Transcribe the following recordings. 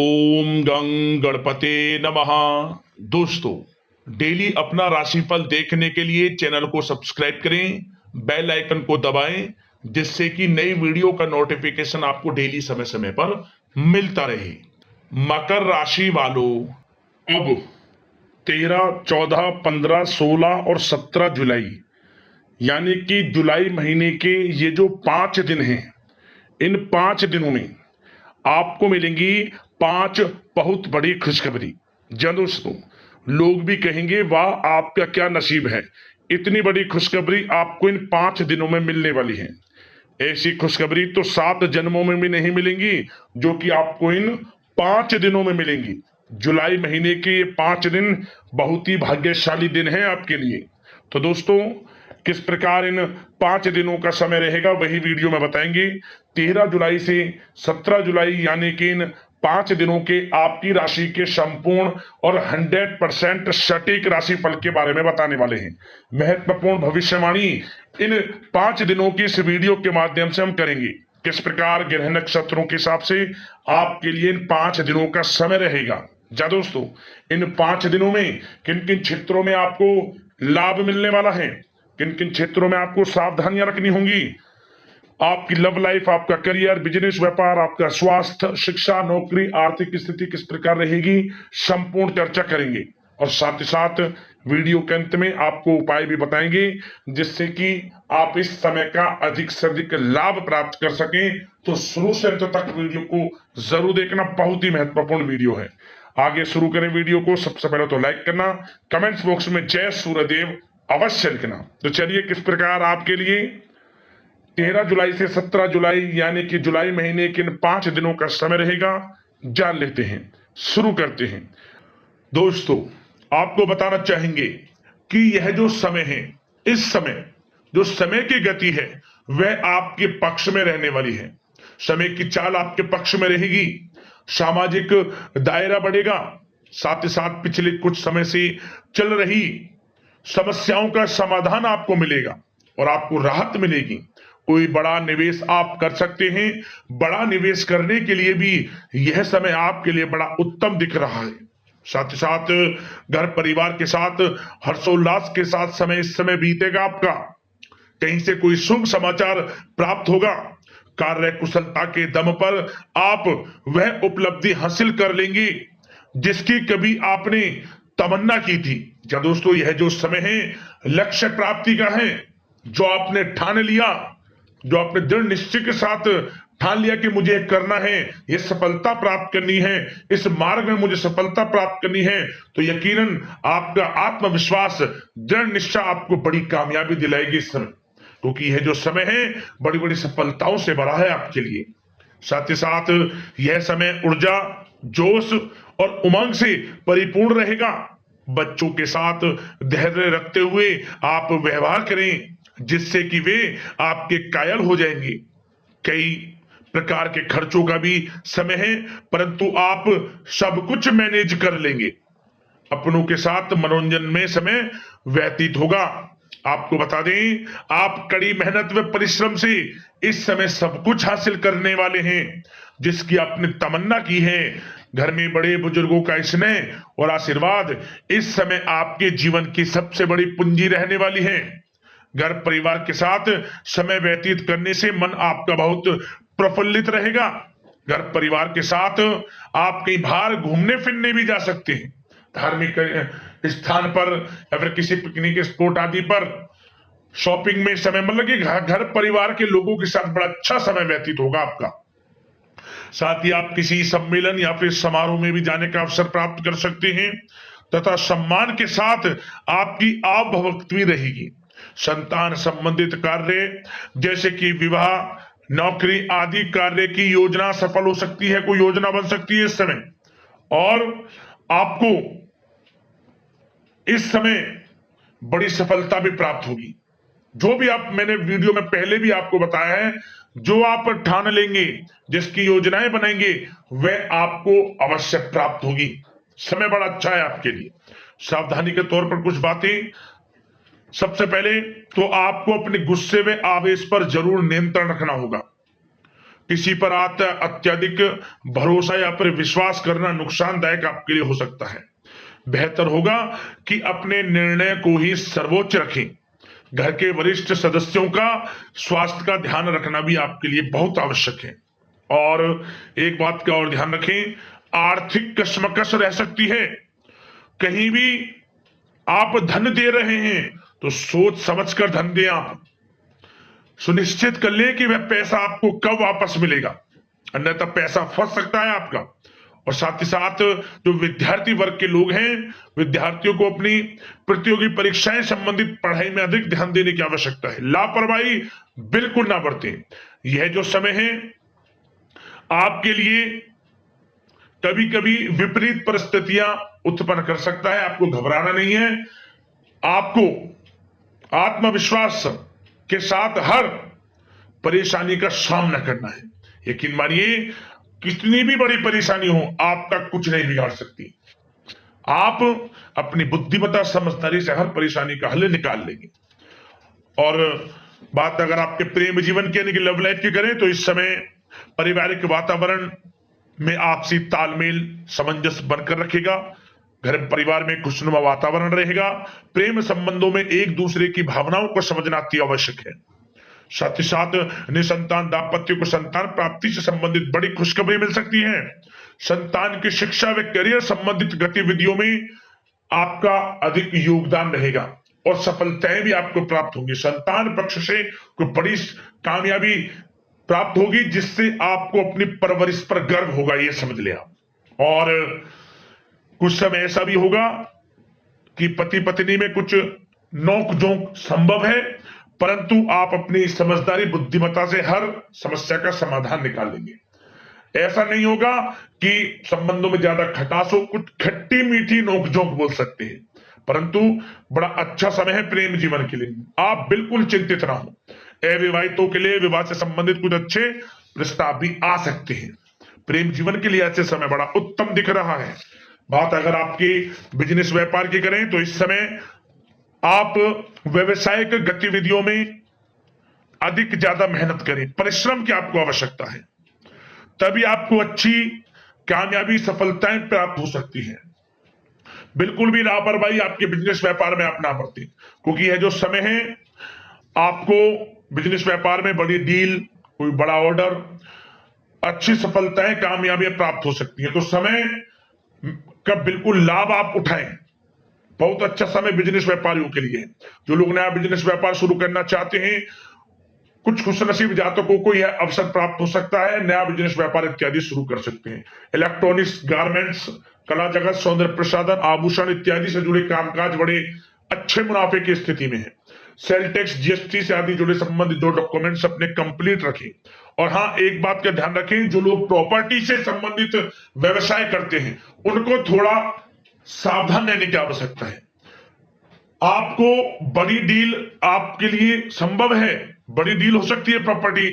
ओम गं गणपते नमः। दोस्तों, डेली अपना राशिफल देखने के लिए चैनल को सब्सक्राइब करें, बेल आइकन को दबाएं, जिससे कि नई वीडियो का नोटिफिकेशन आपको डेली समय समय पर मिलता रहे। मकर राशि वालों, अब 13, 14, 15, 16 और 17 जुलाई यानी कि जुलाई महीने के ये जो 5 दिन हैं, इन 5 दिनों में आपको मिलेंगी 5 बहुत बड़ी खुशखबरी। जब दोस्तों, लोग भी कहेंगे वाह आपका क्या नसीब है, इतनी बड़ी खुशखबरी आपको इन 5 दिनों में मिलने वाली है। ऐसी खुशखबरी तो 7 जन्मों में भी नहीं मिलेंगी जो कि आपको इन 5 दिनों में मिलेंगी। जुलाई महीने के ये 5 दिन बहुत ही भाग्यशाली दिन है आपके लिए। तो दोस्तों, किस प्रकार इन 5 दिनों का समय रहेगा वही वीडियो में बताएंगे। 13 जुलाई से 17 जुलाई यानी कि इन 5 दिनों के आपकी राशि के संपूर्ण और 100% सटीक राशिफल के बारे में बताने वाले हैं। महत्वपूर्ण भविष्यवाणी इन 5 दिनों की इस वीडियो के माध्यम से हम करेंगे। किस प्रकार ग्रह नक्षत्रों के हिसाब से आपके लिए इन 5 दिनों का समय रहेगा। जा दोस्तों, इन 5 दिनों में किन किन क्षेत्रों में आपको लाभ मिलने वाला है, किन किन क्षेत्रों में आपको सावधानियां रखनी होंगी, आपकी लव लाइफ, आपका करियर, बिजनेस, व्यापार, आपका स्वास्थ्य, शिक्षा, नौकरी, आर्थिक स्थिति किस प्रकार रहेगी, संपूर्ण चर्चा करेंगे। और साथ ही साथ वीडियो के अंत में आपको उपाय भी बताएंगे जिससे कि आप इस समय का अधिक से अधिक लाभ प्राप्त कर सकें। तो शुरू से अंत तक वीडियो को जरूर देखना, बहुत ही महत्वपूर्ण वीडियो है। आगे शुरू करें वीडियो को। सबसे पहले तो लाइक करना, कमेंट्स बॉक्स में जय सूर्यदेव अवश्य लिखना। तो चलिए, किस प्रकार आपके लिए 13 जुलाई से 17 जुलाई यानी कि जुलाई महीने के इन 5 दिनों का समय रहेगा, जान लेते हैं। शुरू करते हैं। दोस्तों, आपको बताना चाहेंगे कि यह जो समय है, इस समय जो समय की गति है वह आपके पक्ष में रहने वाली है। समय की चाल आपके पक्ष में रहेगी, सामाजिक दायरा बढ़ेगा, साथ ही साथ पिछले कुछ समय से चल रही समस्याओं का समाधान आपको मिलेगा और आपको राहत मिलेगी। कोई बड़ा निवेश आप कर सकते हैं। बड़ा निवेश करने के लिए भी यह समय आपके लिए बड़ा उत्तम दिख रहा है। साथ ही साथ घर परिवार के साथ हर्षोल्लास के साथ समय इस समय बीतेगा आपका। कहीं से कोई शुभ समाचार प्राप्त होगा। कार्य कुशलता के दम पर आप वह उपलब्धि हासिल कर लेंगे जिसकी कभी आपने तमन्ना की थी। क्या दोस्तों, यह जो समय है लक्ष्य प्राप्ति का है। जो आपने ठान लिया, जो आपने दृढ़ निश्चय के साथ ठान लिया कि मुझे करना है, ये सफलता प्राप्त करनी है, इस मार्ग में मुझे सफलता प्राप्त करनी है, तो यकीनन आपका आत्मविश्वास, दृढ़ निश्चय आपको बड़ी कामयाबी दिलाएगी इस समय। क्योंकि यह जो समय है बड़ी बड़ी सफलताओं से भरा है आपके लिए। साथ ही साथ यह समय ऊर्जा, जोश और उमंग से परिपूर्ण रहेगा। बच्चों के साथ धैर्य रखते हुए आप व्यवहार करें जिससे कि वे आपके कायल हो जाएंगे। कई प्रकार के खर्चों का भी समय है, परंतु आप सब कुछ मैनेज कर लेंगे। अपनों के साथ मनोरंजन में समय व्यतीत होगा। आपको बता दें, आप कड़ी मेहनत व परिश्रम से इस समय सब कुछ हासिल करने वाले हैं जिसकी आपने तमन्ना की है। घर में बड़े बुजुर्गों का स्नेह और आशीर्वाद इस समय आपके जीवन की सबसे बड़ी पूंजी रहने वाली है। घर परिवार के साथ समय व्यतीत करने से मन आपका बहुत प्रफुल्लित रहेगा। घर परिवार के साथ आप कई बार घूमने फिरने भी जा सकते हैं, धार्मिक स्थान पर या फिर किसी पिकनिक स्पॉट आदि पर, शॉपिंग में समय, मतलब कि घर परिवार के लोगों के साथ बड़ा अच्छा समय व्यतीत होगा आपका। साथ ही आप किसी सम्मेलन या फिर समारोह में भी जाने का अवसर प्राप्त कर सकते हैं तथा सम्मान के साथ आपकी आवभगत भी रहेगी। संतान संबंधित कार्य जैसे कि विवाह, नौकरी आदि कार्य की योजना सफल हो सकती है, कोई योजना बन सकती है इस समय। और आपको इस समय बड़ी सफलता भी प्राप्त होगी। जो भी आप, मैंने वीडियो में पहले भी आपको बताया है, जो आप ठान लेंगे, जिसकी योजनाएं बनाएंगे, वह आपको अवश्य प्राप्त होगी। समय बड़ा अच्छा है आपके लिए। सावधानी के तौर पर कुछ बातें। सबसे पहले तो आपको अपने गुस्से व आवेश पर जरूर नियंत्रण रखना होगा। किसी पर अत्यधिक भरोसा या फिर विश्वास करना नुकसानदायक आपके लिए हो सकता है। बेहतर होगा कि अपने निर्णय को ही सर्वोच्च रखें। घर के वरिष्ठ सदस्यों का स्वास्थ्य का ध्यान रखना भी आपके लिए बहुत आवश्यक है। और एक बात का और ध्यान रखें, आर्थिक कशमकश रह सकती है। कहीं भी आप धन दे रहे हैं तो सोच समझकर धन दें। आप सुनिश्चित कर लें कि वह पैसा आपको कब वापस मिलेगा, अन्यथा पैसा फंस सकता है आपका। और साथ ही साथ जो विद्यार्थी वर्ग के लोग हैं, विद्यार्थियों को अपनी प्रतियोगी परीक्षाएं संबंधित पढ़ाई में अधिक ध्यान देने की आवश्यकता है। लापरवाही बिल्कुल ना बरतें। यह जो समय है आपके लिए कभी कभी विपरीत परिस्थितियां उत्पन्न कर सकता है। आपको घबराना नहीं है, आपको आत्मविश्वास के साथ हर परेशानी का सामना करना है। यकीन मानिए, कितनी भी बड़ी परेशानी हो आपका कुछ नहीं बिगाड़ सकती। आप अपनी बुद्धिमत्ता समझदारी से हर परेशानी का हल निकाल लेंगे। और बात अगर आपके प्रेम जीवन की यानी कि लव लाइफ की करें तो इस समय पारिवारिक वातावरण में आपसी तालमेल सामंजस्य बनकर रखेगा। घर परिवार में खुशनुमा वातावरण रहेगा। प्रेम संबंधों में एक दूसरे की भावनाओं को समझना अति आवश्यक है। साथ ही साथ निसंतान दाम्पत्य को संतान प्राप्ति से संबंधित बड़ी खुशखबरी मिल सकती है। संतान की शिक्षा व करियर संबंधित गतिविधियों में आपका अधिक योगदान रहेगा और सफलताएं भी आपको प्राप्त होंगी। संतान पक्ष से कोई बड़ी कामयाबी प्राप्त होगी जिससे आपको अपनी परवरिश पर गर्व होगा, ये समझ लिया। और कुछ समय ऐसा भी होगा कि पति पत्नी में कुछ नोक झोंक संभव है, परंतु आप अपनी समझदारी बुद्धिमत्ता से हर समस्या का समाधान निकाल लेंगे। ऐसा नहीं होगा कि संबंधों में ज्यादा खटास हो, कुछ खट्टी मीठी नोकझोंक बोल सकते हैं, परंतु बड़ा अच्छा समय है प्रेम जीवन के लिए। आप बिल्कुल चिंतित ना हो। अविवाहितों के लिए विवाह से संबंधित कुछ अच्छे प्रस्ताव भी आ सकते हैं। प्रेम जीवन के लिए ऐसे समय बड़ा उत्तम दिख रहा है। बात अगर आपकी बिजनेस व्यापार की करें तो इस समय आप व्यवसायिक गतिविधियों में अधिक ज्यादा मेहनत करें। परिश्रम की आपको आवश्यकता है, तभी आपको अच्छी कामयाबी सफलताएं प्राप्त हो सकती है। बिल्कुल भी लापरवाही आपके बिजनेस व्यापार में आप ना बरतें, क्योंकि यह जो समय है आपको बिजनेस व्यापार में बड़ी डील, कोई बड़ा ऑर्डर, अच्छी सफलताएं कामयाबियां प्राप्त हो सकती है। तो समय का बिल्कुल लाभ आप उठाएं। बहुत अच्छा समय बिजनेस व्यापारियों के लिए। जो लोग नया बिजनेस व्यापार शुरू करना चाहते हैं, कुछ खुशनसीब जातकों को यह अवसर प्राप्त हो सकता है, नया बिजनेस व्यापार इत्यादि शुरू कर सकते हैं। इलेक्ट्रॉनिक्स, गारमेंट्स, कला जगत, सौंदर्य प्रसाधन, आभूषण इत्यादि से जुड़े कामकाज बड़े अच्छे मुनाफे की स्थिति में है। सेल टैक्स, जीएसटी से आदि जुड़े संबंधित जो डॉक्यूमेंट्स अपने कंप्लीट रखें। और हाँ, एक बात का ध्यान रखें, जो लोग प्रॉपर्टी से संबंधित व्यवसाय करते हैं उनको थोड़ा सावधान रहने की आवश्यकता है। आपको बड़ी डील आपके लिए संभव है, बड़ी डील हो सकती है प्रॉपर्टी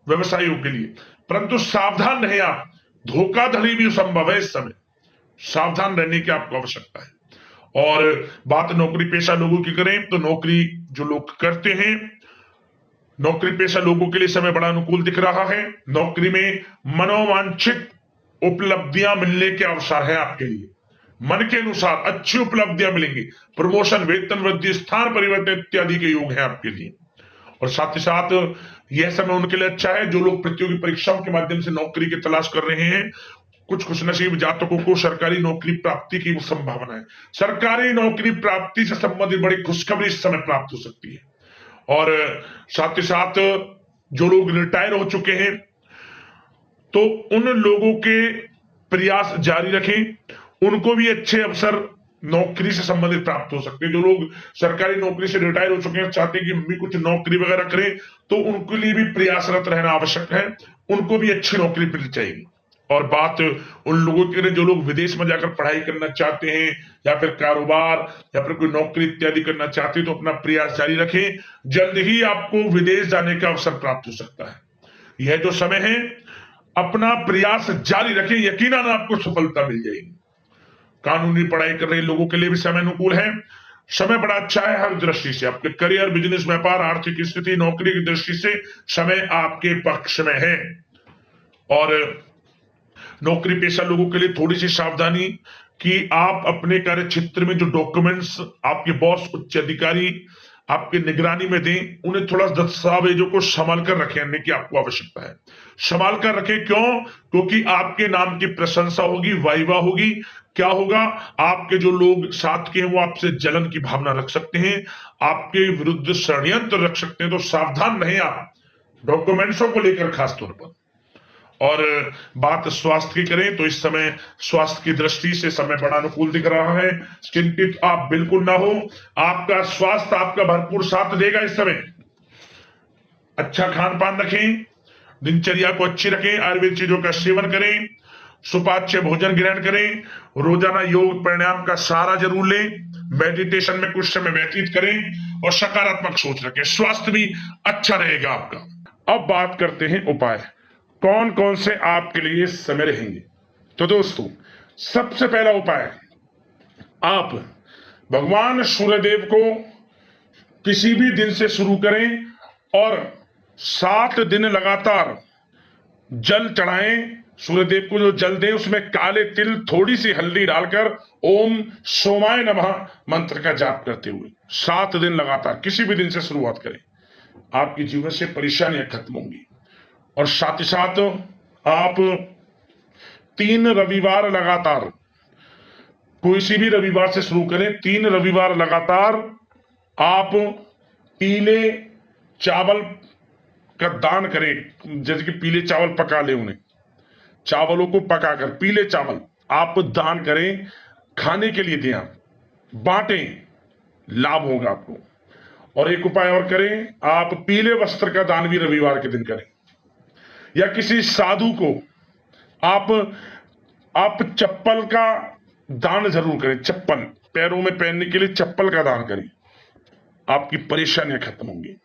व्यवसायियों के लिए, परंतु सावधान रहे आप। धोखाधड़ी भी संभव है इस समय, सावधान रहने की आपको आवश्यकता है। और बात नौकरी पेशा लोगों की करें तो नौकरी जो लोग करते हैं, नौकरी पेशा लोगों के लिए समय बड़ा अनुकूल दिख रहा है। नौकरी में मनोवांछित उपलब्धियां मिलने के अवसर है आपके लिए। मन के अनुसार अच्छी उपलब्धियां मिलेंगी। प्रमोशन, वेतन वृद्धि, स्थान परिवर्तन इत्यादि के योग है आपके लिए। और साथ ही साथ यह समय उनके लिए अच्छा है जो लोग प्रतियोगी परीक्षाओं के माध्यम से नौकरी की तलाश कर रहे हैं। कुछ खुशनसीब जातकों को सरकारी नौकरी प्राप्ति की संभावना है। सरकारी नौकरी प्राप्ति से संबंधित बड़ी खुशखबरी इस समय प्राप्त हो सकती है। और साथ ही साथ जो लोग रिटायर हो चुके हैं तो उन लोगों के प्रयास जारी रखें, उनको भी अच्छे अवसर नौकरी से संबंधित प्राप्त हो सकते हैं। जो लोग सरकारी नौकरी से रिटायर हो चुके हैं, चाहते हैं कि हम भी कुछ नौकरी वगैरह करें, तो उनके लिए भी प्रयासरत रहना आवश्यक है। उनको भी अच्छी नौकरी मिल जाएगी। और बात उन लोगों के लिए जो लोग विदेश में जाकर पढ़ाई करना चाहते हैं या फिर कारोबार या फिर कोई नौकरी इत्यादि करना चाहते हैं, तो अपना प्रयास जारी रखें। जल्द ही आपको विदेश जाने का अवसर प्राप्त हो सकता है। यह जो समय है अपना प्रयास जारी रखें, यकीनन आपको सफलता मिल जाएगी। कानूनी पढ़ाई कर रहे लोगों के लिए भी समय अनुकूल है। समय बड़ा अच्छा है हर दृष्टि से। आपके करियर, बिजनेस, व्यापार, आर्थिक स्थिति, नौकरी की दृष्टि से समय आपके पक्ष में है। और नौकरी पेशा लोगों के लिए थोड़ी सी सावधानी कि आप अपने कार्य क्षेत्र में जो डॉक्यूमेंट्स आपके बॉस उच्च अधिकारी आपके निगरानी में दें, उन्हें थोड़ा दस्तावेजों को संभाल कर रखने की आपको आवश्यकता है। संभाल कर रखें, क्यों? क्योंकि आपके नाम की प्रशंसा होगी, वाइवा होगी। क्या होगा? आपके जो लोग साथ के हैं वो आपसे जलन की भावना रख सकते हैं, आपके विरुद्ध षड्यंत्र रख सकते हैं। तो सावधान रहें आप डॉक्यूमेंट्सों को लेकर खास तौर पर। और बात स्वास्थ्य की करें तो इस समय स्वास्थ्य की दृष्टि से समय बड़ा अनुकूल दिख रहा है। चिंतित आप बिल्कुल ना हो, आपका स्वास्थ्य आपका भरपूर साथ देगा इस समय। अच्छा खान पान रखें, दिनचर्या को अच्छी रखें, आयुर्वेद चीजों का सेवन करें, सुपाच्य भोजन ग्रहण करें, रोजाना योग प्राणायाम का सहारा जरूर लें, मेडिटेशन में कुछ समय व्यतीत करें और सकारात्मक सोच रखें। स्वास्थ्य भी अच्छा रहेगा आपका। अब बात करते हैं उपाय, कौन कौन से आपके लिए समय रहेंगे। तो दोस्तों, सबसे पहला उपाय, आप भगवान सूर्यदेव को किसी भी दिन से शुरू करें और 7 दिन लगातार जल चढ़ाएं। सूर्यदेव को जो जल दें उसमें काले तिल, थोड़ी सी हल्दी डालकर ओम सोमाय नमः मंत्र का जाप करते हुए 7 दिन लगातार किसी भी दिन से शुरुआत करें। आपके जीवन से परेशानियां खत्म होंगी। और साथ ही साथ आप 3 रविवार लगातार, कोई सी भी रविवार से शुरू करें, 3 रविवार लगातार आप पीले चावल का दान करें। जैसे कि पीले चावल पका ले, उन्हें चावलों को पकाकर पीले चावल आप दान करें, खाने के लिए दें, आप बांटें, लाभ होगा आपको। और एक उपाय और करें, आप पीले वस्त्र का दान भी रविवार के दिन करें, या किसी साधु को आप चप्पल का दान जरूर करें। चप्पल पैरों में पहनने के लिए चप्पल का दान करें, आपकी परेशानियां खत्म होंगी।